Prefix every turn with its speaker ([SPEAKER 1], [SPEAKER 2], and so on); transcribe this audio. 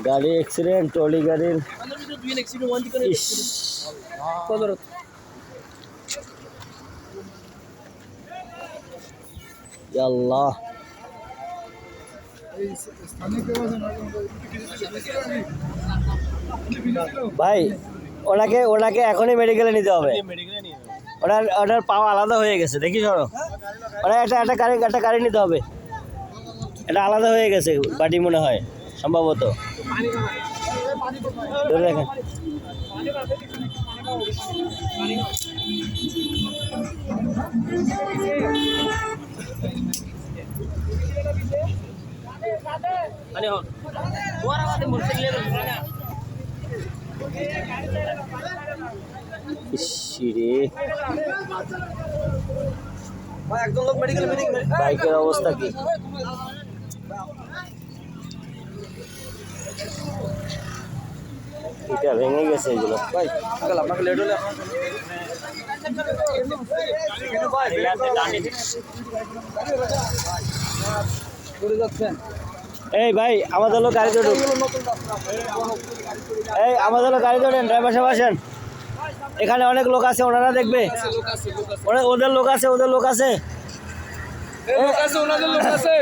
[SPEAKER 1] গাড়ি accident, trolley গাড়ির। ইস, ইয়া আল্লাহ। ভাই ওনাকে ওনাকে এখনই মেডিকেলে নিতে হবে। ওনার পাওয়া আলাদা হয়ে গেছে, দেখি সরো। ওরা একটা গাড়ি নিতে হবে, এটা আলাদা হয়ে গেছে বাটি মনে হয় সম্ভবত। ধরে দেখেন। বাইকের অবস্থা কি? এটা ভেঙে গেছে এগুলো। ভাই আপনাকে লেট হলে এই ভাই আমাদের লোক গাড়ি তোলেন, এই আমাদের লোক গাড়ি তোলেন, ড্রাইভার সাহেব আসেন। এখানে অনেক লোক আছে, ওনারা দেখবে। ওদের লোক আছে, ওদের লোক আছে, ওনাদের লোক আছে।